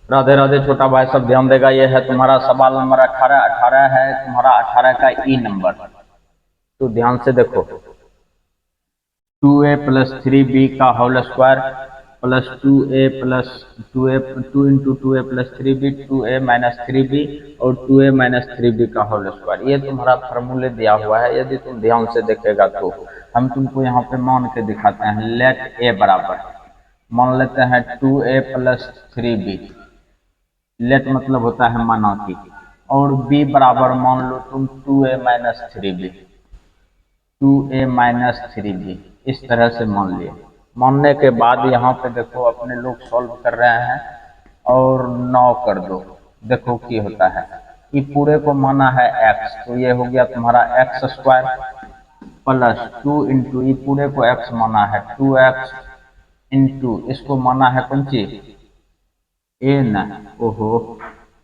राधे राधे छोटा भाई सब ध्यान देगा। ये है तुम्हारा सवाल नंबर 18। 18 है तुम्हारा 18 का ई नंबर। तो ध्यान से देखो, 2a प्लस 3b का whole square plus 2 plus 3b 2a minus 3b और 2a माइनस 3b का होल स्क्वायर। ये तुम्हारा फॉर्मूले दिया हुआ है। यदि तुम ध्यान से देखेगा तो हम तुमको यहाँ पे मान के दिखाते हैं। लेट a बराबर मान लेते हैं 2a प्लस 3b। लेट मतलब होता है माना कि, और b बराबर मान लो तुम 2a minus 3b। 2a minus 3b इस तरह से मान लिए। मानने के बाद यहाँ पे देखो अपने लोग सॉल्व कर रहे हैं और 9 कर दो। देखो क्या होता है। ये पूरे को माना है x, तो ये हो गया तुम्हारा एक्स स्क्वायर प्लस 2 इंटू ये पूरे को x माना है 2x इंटू इसको माना है कौन सी ए न, ओहो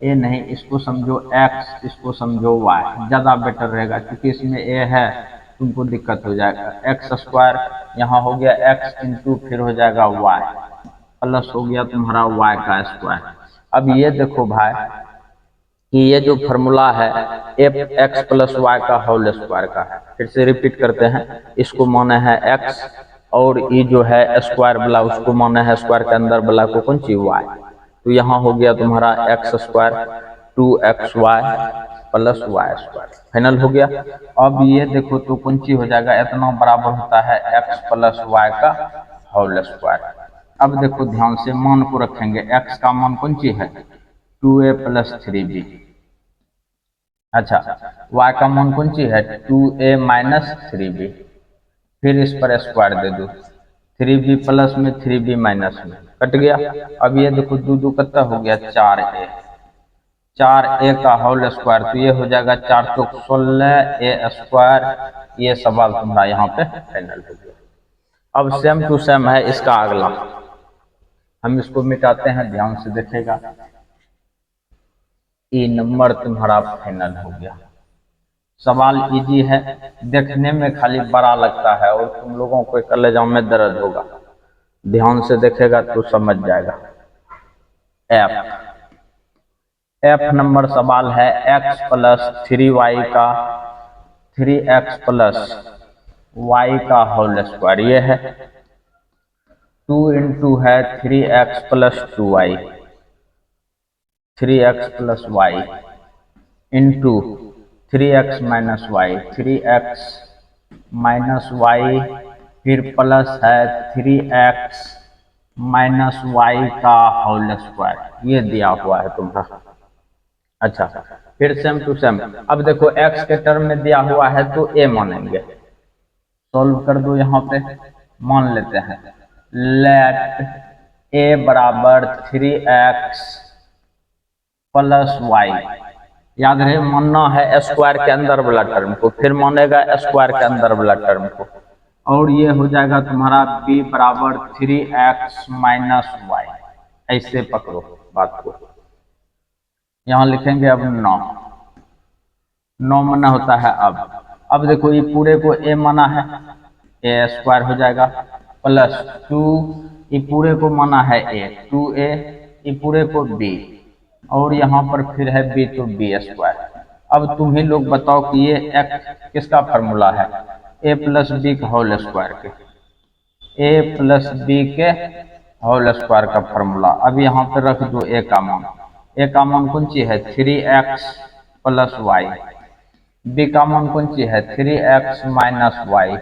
ए नहीं, इसको समझो x, इसको समझो y, ज़्यादा बेटर रहेगा क्योंकि इसमें ए है तुमको दिक्कत हो जाएगा। एक्स स्क्वायर यहाँ हो गया x इंटू फिर हो जाएगा y प्लस हो गया तुम्हारा y का स्क्वायर। अब ये देखो भाई कि ये जो फॉर्मूला है एफ एक्स प्लस वाई का होल स्क्वायर का है। फिर से रिपीट करते हैं, इसको माने है x और ये जो है स्क्वायर वाला उसको माने है स्क्वायर के अंदर वाला को कौन सी y। तो यहाँ हो गया तुम्हारा X square 2xy plus Y square final हो गया। अब ये देखो तो कौन सी हो जाएगा, इतना बराबर होता है x प्लस वाई का होल स्क्वायर। अब देखो ध्यान से मान को रखेंगे, x का मान कौन सी है 2a प्लस 3b। अच्छा, y का मान कौन सी है 2a माइनस 3b। फिर इस पर स्क्वायर दे दो, 3b प्लस में 3b माइनस में कट गया। अब ये देखो दो दो कितना हो गया 4a, 4a का होल स्क्वायर, तो ये हो जाएगा 4 तो 16a स्क्वायर। ये सवाल तुम्हारा यहाँ पे फाइनल हो गया। अब सेम टू सेम है इसका अगला, हम इसको मिटाते हैं, ध्यान से देखेगा। ये नंबर तुम्हारा फाइनल हो गया। सवाल इजी है, देखने में खाली बड़ा लगता है और तुम लोगों को कलेजा में दर्द होगा। ध्यान से देखेगा तो समझ जाएगा। एफ नंबर सवाल है x प्लस 3y का 3x प्लस y का होल स्क्वायर। ये है 2 इंटू है 3x plus 2y, 3x plus Y into 3x minus Y, 3x minus Y फिर प्लस है 3x माइनस वाई का होल स्क्वायर। ये दिया हुआ है तुम्हारा। अच्छा, फिर सेम टू सेम। अब देखो x के टर्म में दिया हुआ है तो a मानेंगे, सॉल्व कर दो। यहाँ पे मान लेते हैं लेट a बराबर 3x प्लस वाई। याद रहे मानना है स्क्वायर के अंदर वाला टर्म को, फिर मानेगा स्क्वायर के अंदर वाला टर्म को, और ये हो जाएगा तुम्हारा b बराबर 3x माइनस वाई। ऐसे पकड़ो बात को, यहाँ लिखेंगे अब 9 माना होता है। अब देखो ये पूरे को a माना है, a स्क्वायर हो जाएगा प्लस 2 ये पूरे को माना है a, 2a ये पूरे को b, और यहाँ पर फिर है b तो b स्क्वायर। अब तुम ही लोग बताओ कि ये x किसका फार्मूला है, a प्लस बी का होल स्क्वायर के, a प्लस बी के होल स्क्वायर का फार्मूला। अब यहाँ पर रख दो a का मान, a का मान कौन सी है 3x प्लस वाई, b का मान कौन सी है 3x minus Y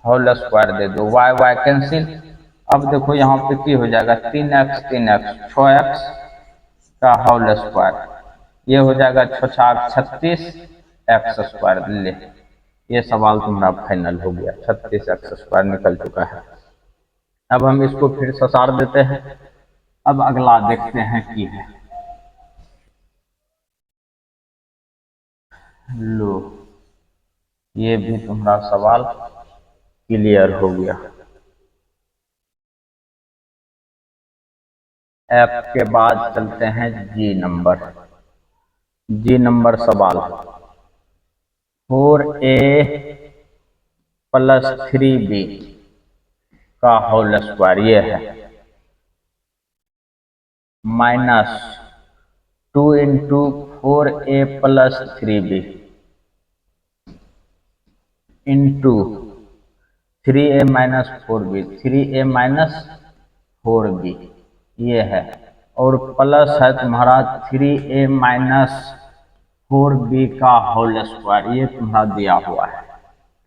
whole square दे दो, y y कैंसिल। अब देखो यहाँ पे क्या हो जाएगा 3x 3x 6x का होल स्क्वायर, ये हो जाएगा 6 36 एक्स स्क्वायर। ले ये सवाल तुम्हारा फाइनल हो गया, 36 एक्स स्क्वायर निकल चुका है। अब हम इसको फिर ससार देते हैं। अब अगला देखते हैं की है, लो ये भी तुम्हारा सवाल क्लियर हो गया। एफ के बाद चलते हैं जी नंबर। जी नंबर सवाल 4a प्लस 3b का होल स्क्वायर। ये है minus 2 × 4a + 3b into 3a - 4b 3a - 4b ये है, और प्लस है तुम्हारा 3a - 4b का होल स्क्वायर, ये तुम्हारा दिया हुआ है।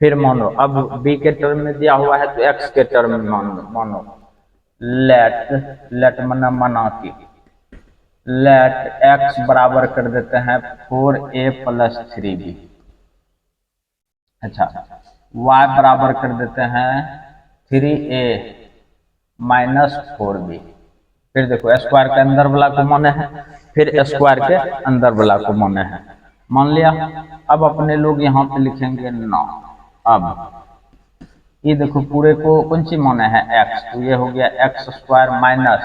फिर मानो अब b के टर्म में दिया हुआ है तो x के टर्म में मानो लेट मना की लेट x बराबर कर देते हैं 4a + 3b। अच्छा, y बराबर कर देते हैं 3a - 4b। फिर देखो स्क्वायर के अंदर वाला को माने है, फिर स्क्वायर के अंदर वाला को माने है, मान लिया। अब अपने लोग यहाँ पे लिखेंगे 9। अब ये देखो पूरे को कौन सी माने है x, तो ये हो गया x² माइनस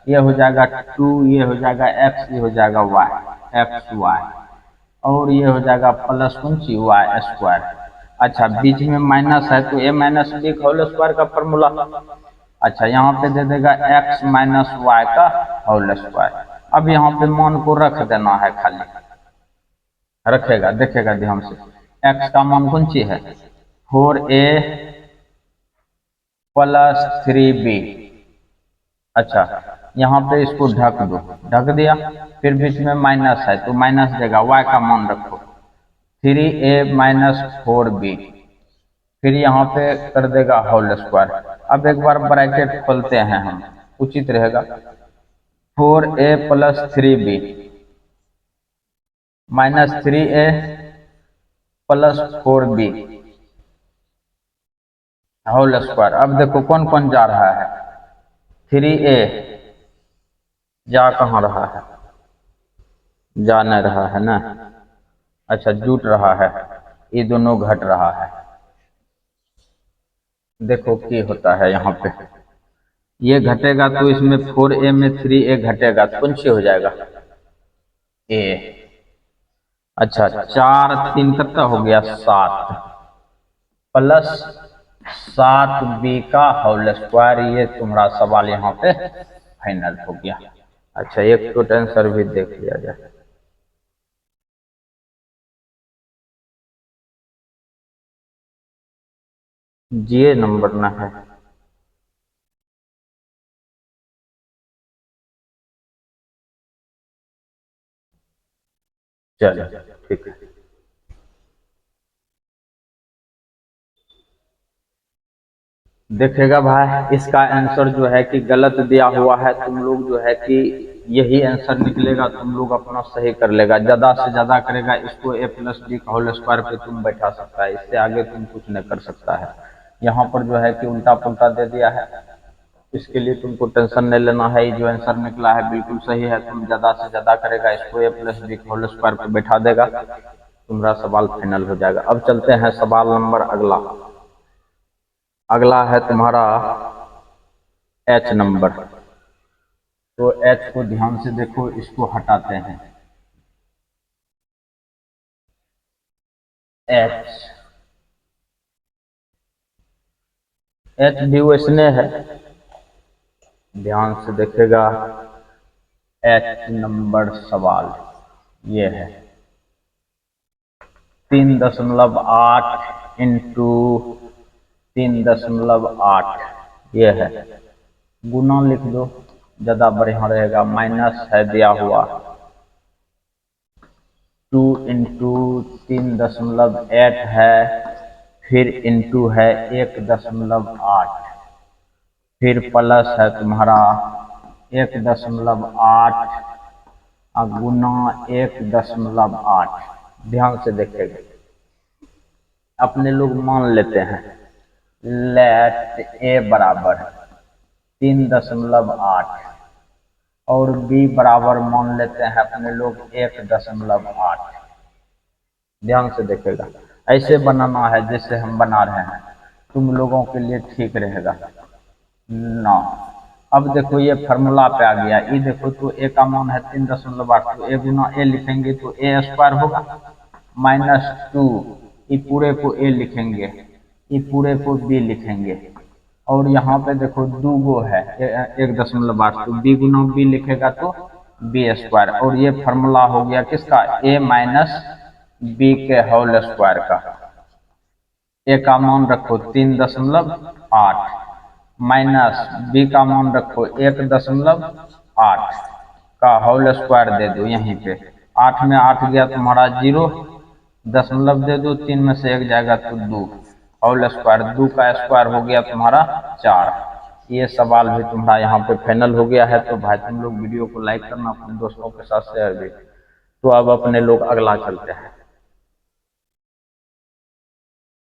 ये हो जाएगा 2, ये हो जाएगा x, ये हो जाएगा y xy, और ये हो जाएगा प्लस कौन सी y²। अच्छा, बीच में माइनस है तो a - b होल स्क्वायर का फॉर्मूला। अच्छा, यहाँ पे दे देगा x - y का होल स्क्वायर। अब यहाँ पे मान को रख देना है, खाली रखेगा, देखेगा ध्यान से। x का मान कौन सी है 4a + 3b। अच्छा, यहाँ पे इसको ढक दो, ढक दिया। फिर बीच में माइनस है तो माइनस देगा, y का मान रखो 3a - 4b, फिर यहाँ पे कर देगा होल स्क्वायर। अब एक बार ब्रैकेट खोलते हैं हम, उचित रहेगा। 4a + 3b minus 3a + 4b whole square. अब देखो कौन कौन जा रहा है, 3a जा कहाँ रहा है, जा नहीं रहा है ना। अच्छा, जुट रहा है, ये दोनों घट रहा है। देखो क्या होता है यहाँ पे, ये घटेगा तो इसमें 4a में 3a घटेगा तो कौन सी हो जाएगा a। अच्छा, 4 3 कितना हो गया 7 प्लस 7b का होल स्क्वायर। ये तुम्हारा सवाल यहाँ पे फाइनल हो गया। अच्छा, एक तो आंसर भी देख लिया जाए। ये नंबर ना है, चलो ठीक है। देखेगा भाई, इसका आंसर जो है कि गलत दिया हुआ है। तुम लोग जो है कि यही आंसर निकलेगा, तुम लोग अपना सही कर लेगा। ज्यादा से ज्यादा करेगा इसको a + b का होल स्क्वायर पे तुम बैठा सकता है, इससे आगे तुम कुछ नहीं कर सकता है। यहाँ पर जो है कि उल्टा पुल्टा दे दिया है, इसके लिए तुमको टेंशन नहीं लेना है। ये जो आंसर निकला है बिल्कुल सही है। तुम ज्यादा से ज्यादा करेगा इसको a + b का होल स्क्वायर पे बैठा देगा, तुम्हारा सवाल फाइनल हो जाएगा। अब चलते हैं सवाल नंबर अगला। अगला है तुम्हारा h नंबर। तो h को ध्यान से देखो, इसको हटाते हैं। h भी वैसने है, ध्यान से देखेगा। h नंबर सवाल ये है 3.8 इंटू 3.8, ये है। गुना लिख दो, ज्यादा बढ़िया रहेगा। माइनस है दिया हुआ 2 × 3.8 है, फिर इंटू है 1.8, फिर प्लस है तुम्हारा 1.8 गुना 1.8। ध्यान से देखेगा, अपने लोग मान लेते हैं लेट a बराबर 3.8 और b बराबर मान लेते हैं अपने लोग 1.8। ध्यान से देखेगा, ऐसे बनाना है जैसे हम बना रहे हैं, तुम लोगों के लिए ठीक रहेगा ना। अब देखो ये फार्मूला पे आ गया। ये देखो तो a का मान है 3.8, तो a गुना a लिखेंगे तो a² होगा -2। ये पूरे को a लिखेंगे, ये पूरे को b लिखेंगे, और यहाँ पे देखो दो गो है 1.8, तो बी गुना बी लिखेगा तो बी स्क्वायर, और ये फॉर्मूला हो गया किसका, ए माइनस बी के होल स्क्वायर का। ए का मान रखो 3.8 माइनस बी का मान रखो 1.8 का होल स्क्वायर दे दो यहीं पे। 8 में 8 गया तुम्हारा 0, दशमलव दे दो, 3 में से 1 जाएगा तो 2, होल स्क्वायर 2 का स्क्वायर हो गया तुम्हारा 4। ये सवाल भी तुम्हारा यहाँ पे फाइनल हो गया है। तो भाई तुम लोग वीडियो को लाइक करना, अपने दोस्तों के साथ शेयर भी। तो अब अपने लोग अगला चलते हैं।